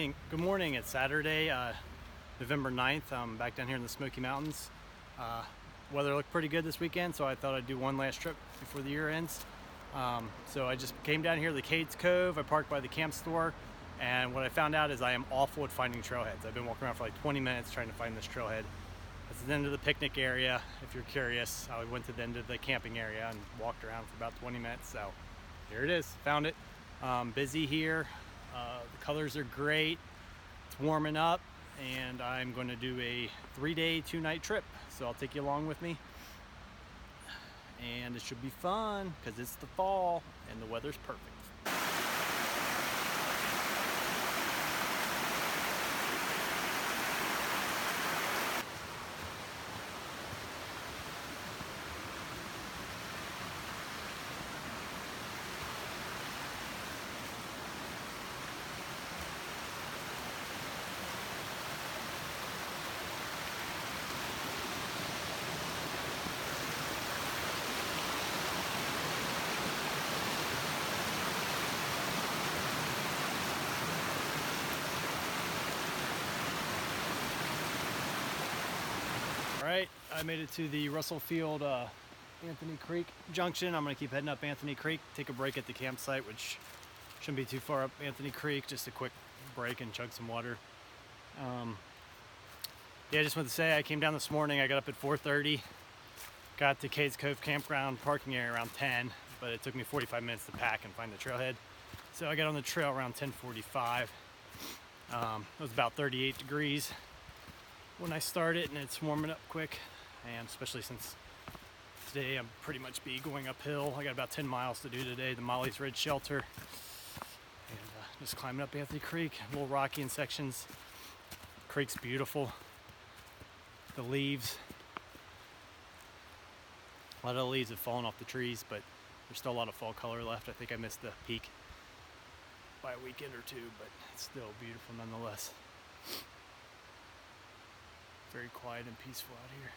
morning. Good morning. It's Saturday, November 9th. I'm back down here in the Smoky Mountains. Weather looked pretty good this weekend, so I thought I'd do one last trip before the year ends. So I just came down here to the Cades Cove. I parked by the camp store, and what I found out is I am awful at finding trailheads. I've been walking around for like 20 minutes trying to find this trailhead. It's the end of the picnic area. If you're curious, I went to the end of the camping area and walked around for about 20 minutes. So here it is. Found it. Busy here. The colors are great. It's warming up, and I'm going to do a 3-day, 2-night trip. So I'll take you along with me, and it should be fun because it's the fall and the weather's perfect. Alright, I made it to the Russell Field Anthony Creek junction. I'm going to keep heading up Anthony Creek, take a break at the campsite, which shouldn't be too far up Anthony Creek, just a quick break and chug some water. Yeah, I just want to say I came down this morning. I got up at 4:30, got to Cades Cove campground parking area around 10, but it took me 45 minutes to pack and find the trailhead. So I got on the trail around 10:45. It was about 38 degrees when I started, and it's warming up quick, and especially since today I'm pretty much be going uphill. I got about 10 miles to do today, the Mollies Ridge Shelter, and just climbing up Anthony Creek. A little rocky in sections. The creek's beautiful. The leaves, a lot of the leaves have fallen off the trees, but there's still a lot of fall color left. I think I missed the peak by a weekend or two, but it's still beautiful nonetheless. Very quiet and peaceful out here.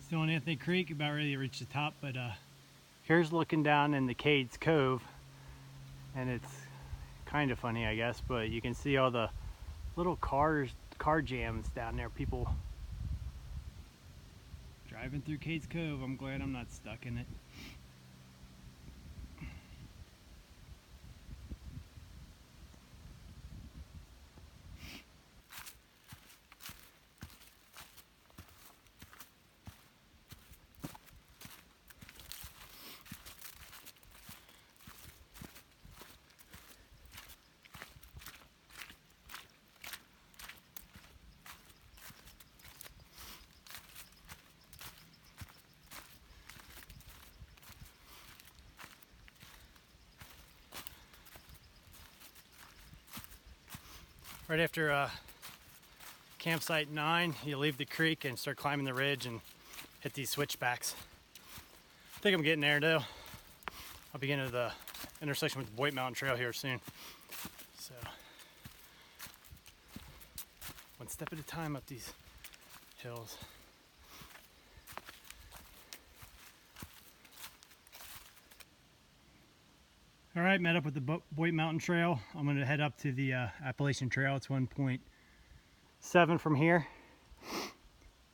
Still on Anthony Creek, about ready to reach the top, but here's looking down in the Cades Cove, and it's kind of funny, I guess, but you can see all the little car jams down there, people driving through Cades Cove. I'm glad I'm not stuck in it. Right after campsite 9, you leave the creek and start climbing the ridge and hit these switchbacks. I think I'm getting there though. I'll be getting to the intersection with the Bote Mountain Trail here soon. So, one step at a time up these hills. All right, met up with the Bote Mountain Trail. I'm going to head up to the Appalachian Trail. It's 1.7 from here.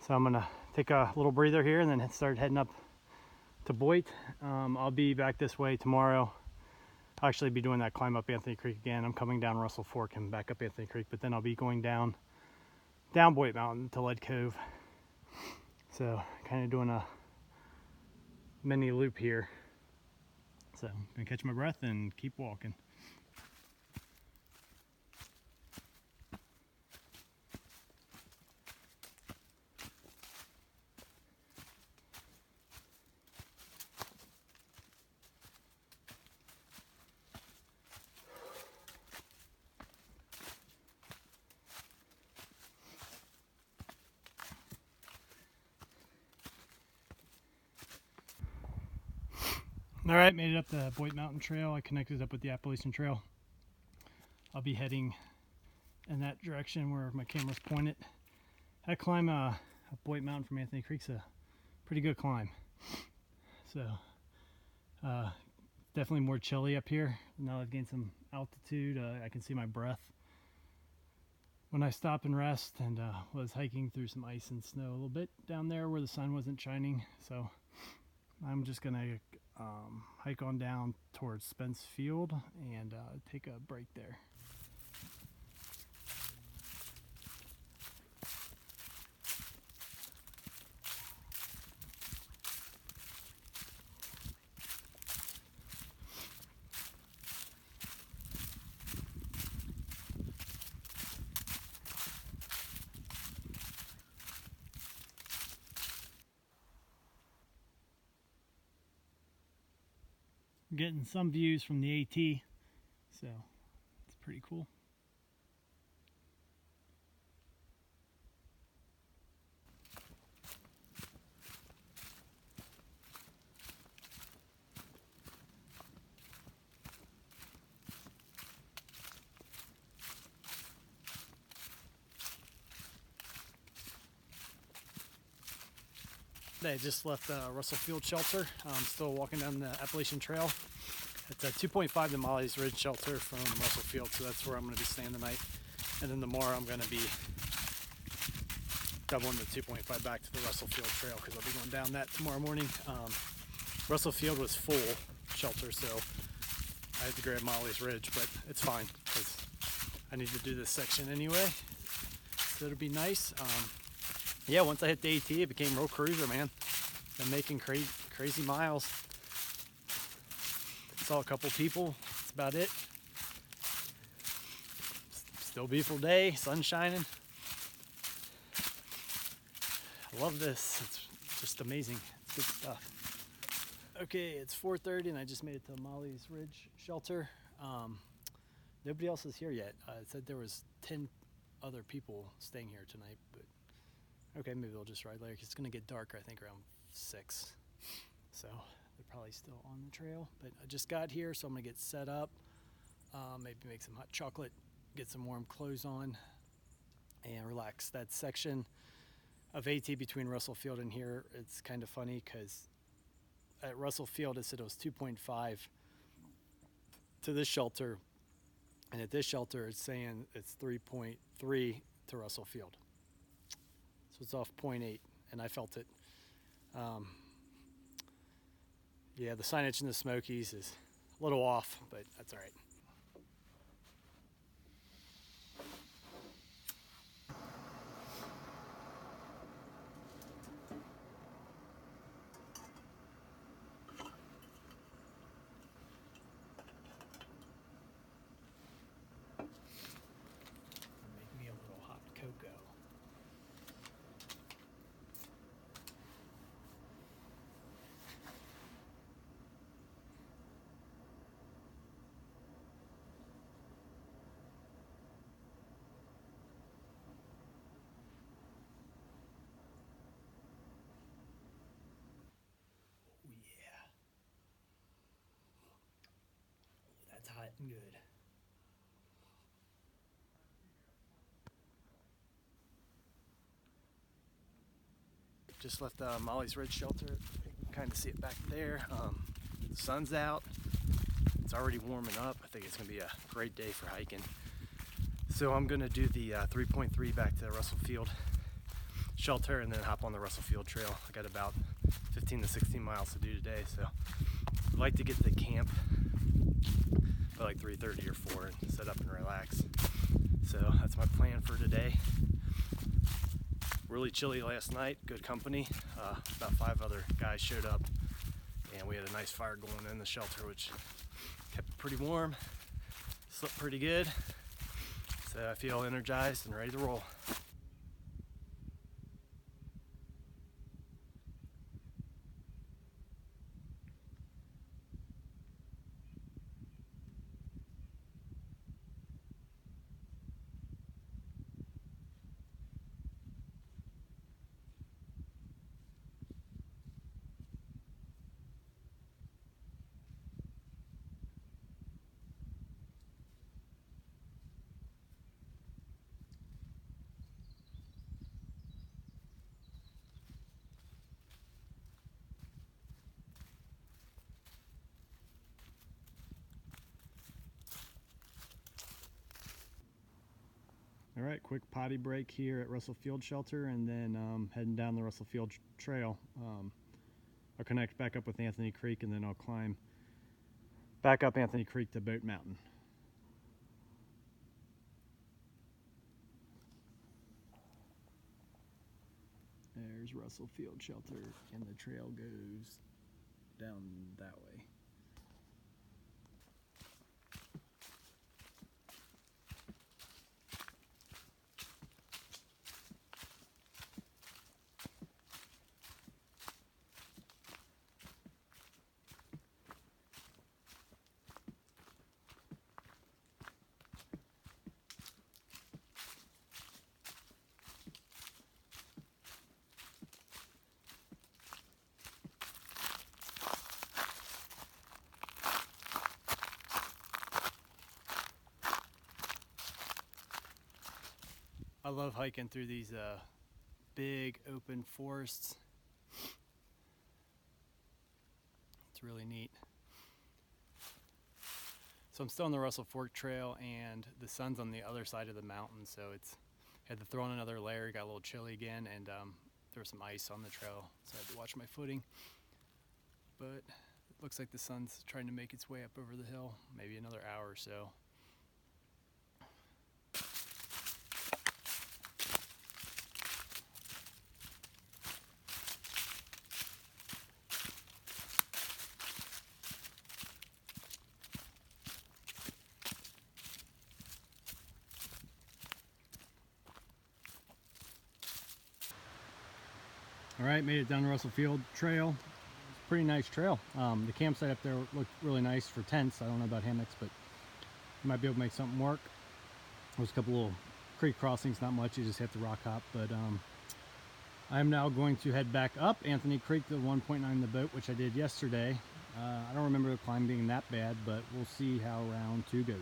So I'm going to take a little breather here and then start heading up to Bote. I'll be back this way tomorrow. I'll actually be doing that climb up Anthony Creek again. I'm coming down Russell Fork and back up Anthony Creek, but then I'll be going down Bote Mountain to Lead Cove. So kind of doing a mini loop here. So I'm gonna catch my breath and keep walking. All right, made it up the Bote Mountain Trail. I connected up with the Appalachian Trail. I'll be heading in that direction where my camera's pointed. I climb Bote Mountain from Anthony Creek's a pretty good climb. So definitely more chilly up here. Now I've gained some altitude, I can see my breath. When I stop and rest, and was hiking through some ice and snow a little bit down there where the sun wasn't shining. So I'm just gonna hike on down towards Spence Field and take a break there. We're getting some views from the AT, so it's pretty cool. I just left Russell Field Shelter. I'm still walking down the Appalachian Trail. It's a 2.5 to Mollies Ridge Shelter from Russell Field, so that's where I'm going to be staying tonight. And then tomorrow I'm going to be doubling the 2.5 back to the Russell Field Trail because I'll be going down that tomorrow morning. Russell Field was full shelter, so I had to grab Mollies Ridge, but it's fine because I need to do this section anyway, so it'll be nice. Yeah, once I hit the AT, it became road cruiser, man. Been making crazy miles. Saw a couple people, that's about it. Still beautiful day, sun shining. I love this, it's just amazing, it's good stuff. Okay, it's 4:30 and I just made it to Mollies Ridge Shelter. Nobody else is here yet. It said there was 10 other people staying here tonight, but okay, maybe they'll just ride later. It's gonna get dark, I think, around 6. So they're probably still on the trail. But I just got here, so I'm gonna get set up. Maybe make some hot chocolate, get some warm clothes on, and relax. That section of AT between Russell Field and here, it's kind of funny because at Russell Field it said it was 2.5 to this shelter, and at this shelter it's saying it's 3.3 to Russell Field. So it's off 0.8, and I felt it. Yeah, the signage in the Smokies is a little off, but that's all right. Make me a little hot cocoa. That's hot and good. Just left Mollies Ridge Shelter. You can kind of see it back there. The sun's out. It's already warming up. I think it's going to be a great day for hiking. So I'm going to do the 3.3 back to Russell Field Shelter and then hop on the Russell Field Trail. I got about 15 to 16 miles to do today, so I'd like to get to camp by like 3:30 or 4 and set up and relax. So that's my plan for today. Really chilly last night, good company. About 5 other guys showed up and we had a nice fire going in the shelter, which kept it pretty warm. Slept pretty good. So I feel energized and ready to roll. All right, quick potty break here at Russell Field Shelter, and then heading down the Russell Field Trail. I'll connect back up with Anthony Creek, and then I'll climb back up Anthony Creek to Bote Mountain. There's Russell Field Shelter, and the trail goes down that way. I love hiking through these big open forests. It's really neat. So I'm still on the Russell Fork Trail, and the sun's on the other side of the mountain, so it's had to throw on another layer. Got a little chilly again, and there was some ice on the trail, so I had to watch my footing. But it looks like the sun's trying to make its way up over the hill, maybe another hour or so. All right, made it down the Russell Field Trail. It's a pretty nice trail. The campsite up there looked really nice for tents. I don't know about hammocks, but you might be able to make something work. There's a couple little creek crossings, not much, you just have to rock hop. But I'm now going to head back up Anthony Creek to 1.9 in the boat, which I did yesterday. I don't remember the climb being that bad, but we'll see how round 2 goes.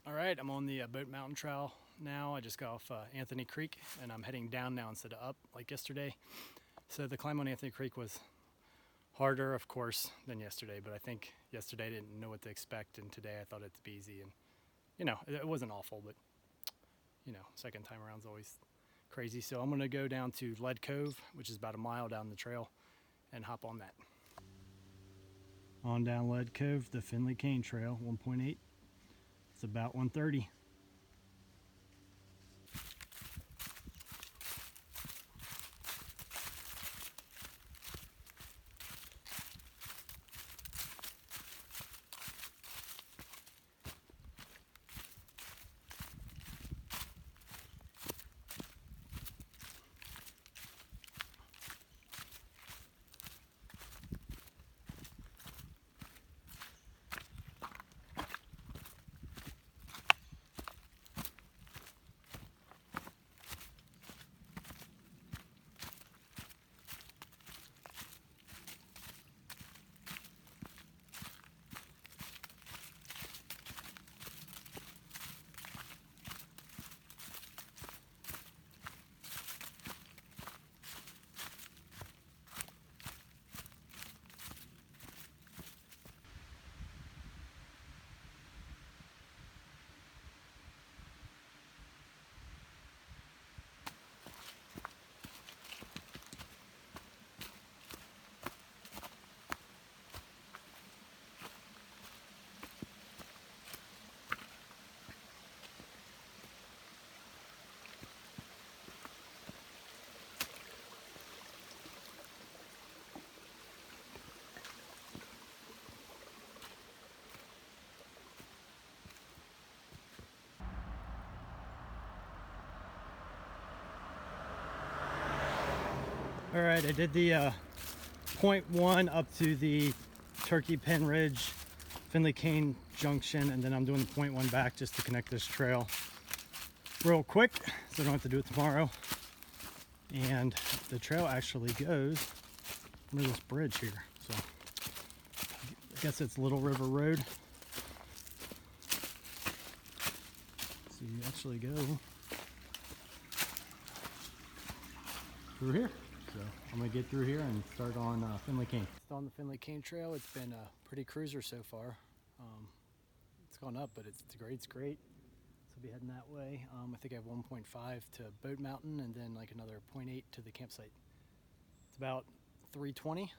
All right, I'm on the Bote Mountain Trail now. I just got off Anthony Creek, and I'm heading down now instead of up like yesterday. So the climb on Anthony Creek was harder, of course, than yesterday, but I think yesterday I didn't know what to expect, and today I thought it'd be easy. And, you know, it wasn't awful, but, you know, second time around is always crazy. So I'm going to go down to Lead Cove, which is about a mile down the trail, and hop on that. On down Lead Cove, the Finley Cane Trail, 1.8. It's about 1:30. All right, I did the point 1 up to the Turkey Pen Ridge, Finley Cane junction, and then I'm doing the point 1 back just to connect this trail real quick so I don't have to do it tomorrow. And the trail actually goes under this bridge here. So I guess it's Little River Road. So you actually go through here. So I'm gonna get through here and start on Finley Cane. Still on the Finley Cane Trail. It's been a pretty cruiser so far. It's gone up, but the grade's great. So I'll be heading that way. I think I have 1.5 to Bote Mountain and then like another 0.8 to the campsite. It's about 3:20.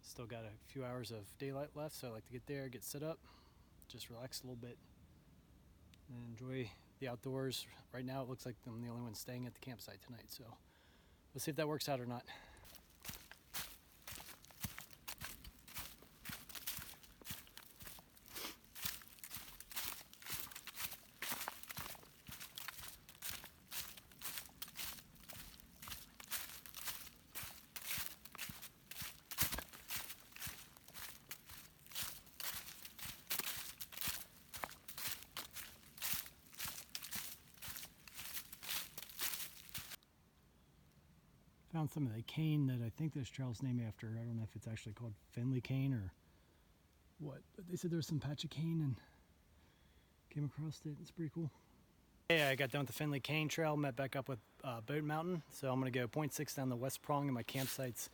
Still got a few hours of daylight left, so I like to get there, get set up, just relax a little bit, and enjoy the outdoors. Right now it looks like I'm the only one staying at the campsite tonight, so we'll see if that works out or not. Found some of the cane that I think this trail's named after. I don't know if it's actually called Finley Cane or what, but they said there was some patch of cane and came across it. It's pretty cool. Yeah, I got done with the Finley Cane Trail, met back up with Bote Mountain. So I'm gonna go 0.6 down the West Prong, and my campsite's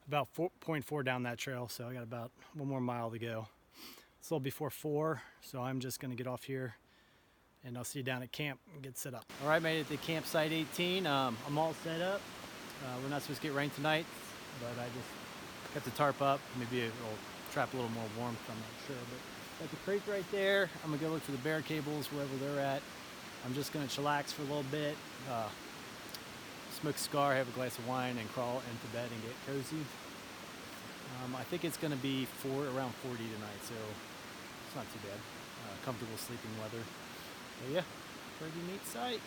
about 0.4 down that trail. So I got about 1 more mile to go. It's a little before 4, so I'm just gonna get off here and I'll see you down at camp and get set up. All right, made it to campsite 18. I'm all set up. We're not supposed to get rain tonight, but I just got the tarp up. Maybe it'll trap a little more warmth, I'm not sure. But got the creek right there. I'm gonna go look for the bear cables wherever they're at. I'm just gonna chillax for a little bit, smoke a cigar, have a glass of wine, and crawl into bed and get cozy. I think it's gonna be around 40 tonight, so it's not too bad. Comfortable sleeping weather. But yeah, pretty neat sight.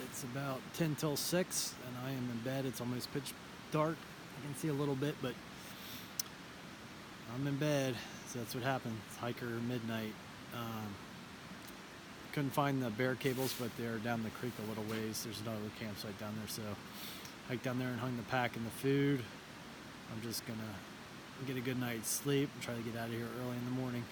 It's about 10 till 6 and I am in bed. It's almost pitch dark. I can see a little bit, but I'm in bed, so that's what happened. It's hiker midnight. Couldn't find the bear cables, but they're down the creek a little ways. There's another campsite down there, so hiked down there and hung the pack and the food. I'm just gonna get a good night's sleep and try to get out of here early in the morning.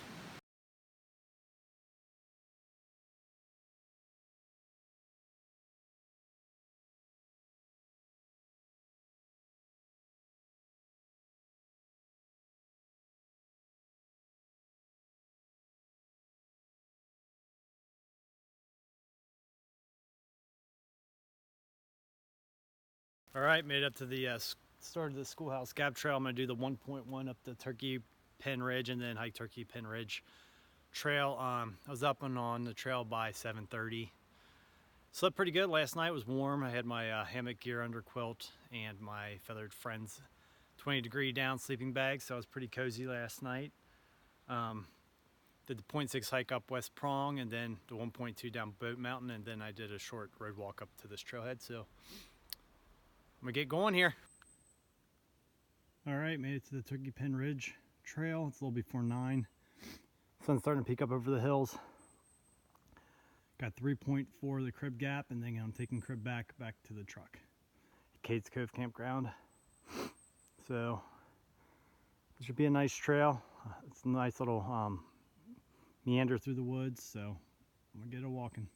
All right, made it up to the start of the Schoolhouse Gap Trail. I'm gonna do the 1.1 up the Turkey Pen Ridge and then hike Turkey Pen Ridge Trail. I was up and on the trail by 7:30. Slept pretty good last night. It was warm. I had my hammock gear under quilt and my Feathered Friends 20-degree down sleeping bag, so I was pretty cozy last night. Did the 0.6 hike up West Prong and then the 1.2 down Bote Mountain, and then I did a short road walk up to this trailhead. So I'm gonna get going here. All right, made it to the Turkey Pen Ridge Trail. It's a little before 9. Sun's starting to peek up over the hills. Got 3.4 the crib gap, and then I'm taking crib back to the truck. Cades Cove campground. So this should be a nice trail. It's a nice little meander through the woods, so I'm gonna get it walking.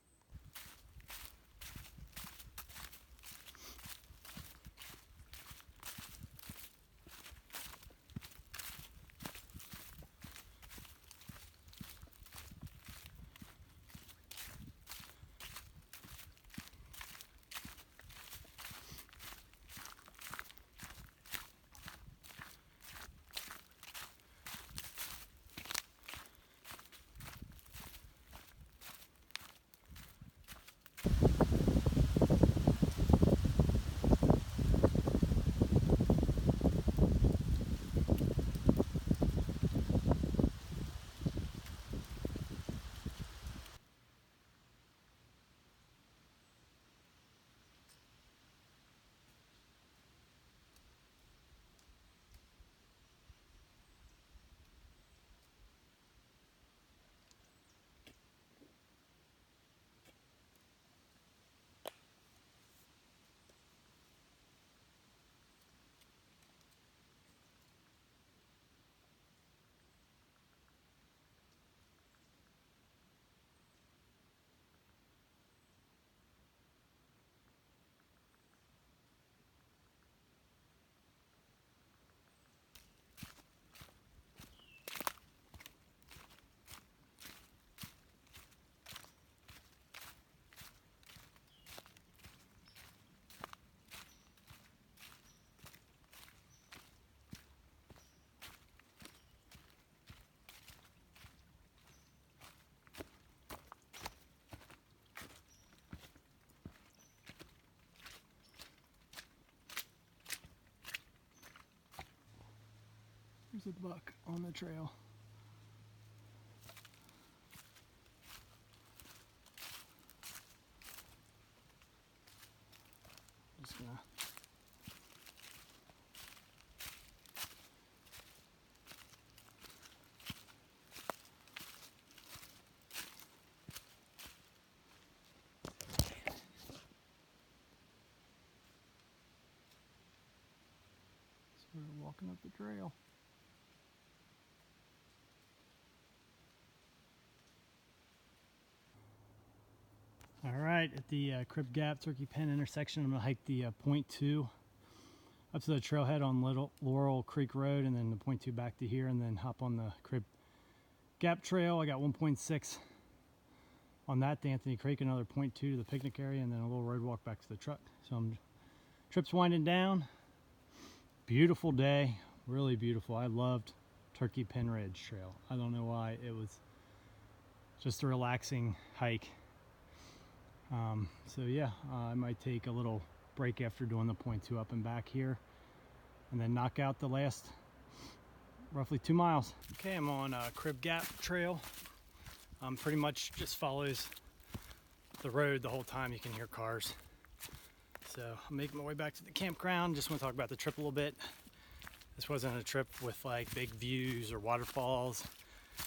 There's a buck on the trail. Just gonna we're walking up the trail. All right, at the Crib Gap Turkey Pen intersection, I'm gonna hike the .2 up to the trailhead on Laurel Creek Road, and then the .2 back to here, and then hop on the Crib Gap Trail. I got 1.6 on that to Anthony Creek, another .2 to the picnic area, and then a little road walk back to the truck. So trip's winding down. Beautiful day, really beautiful. I loved Turkey Pen Ridge Trail. I don't know why. It was just a relaxing hike. So yeah, I might take a little break after doing the .2 up and back here, and then knock out the last roughly 2 miles. Okay, I'm on Crib Gap Trail. Pretty much just follows the road the whole time. You can hear cars. So I'm making my way back to the campground. Just want to talk about the trip a little bit. This wasn't a trip with like big views or waterfalls.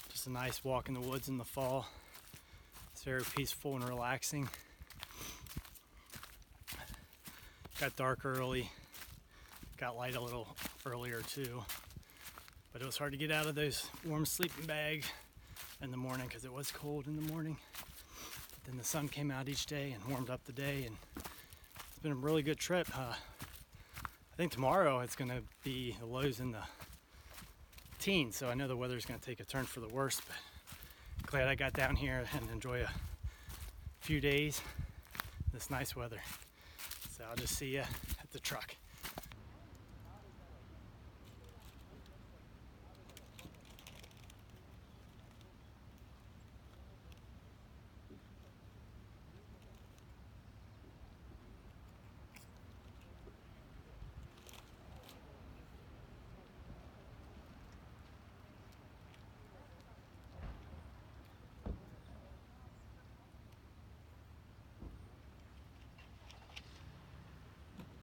Just a nice walk in the woods in the fall. It's very peaceful and relaxing. Got dark early. Got light a little earlier too. But it was hard to get out of those warm sleeping bags in the morning because it was cold in the morning. But then the sun came out each day and warmed up the day, and it's been a really good trip. I think tomorrow it's going to be the lows in the teens, so I know the weather's going to take a turn for the worse, but glad I got down here and enjoy a few days this nice weather. So I'll just see you at the truck.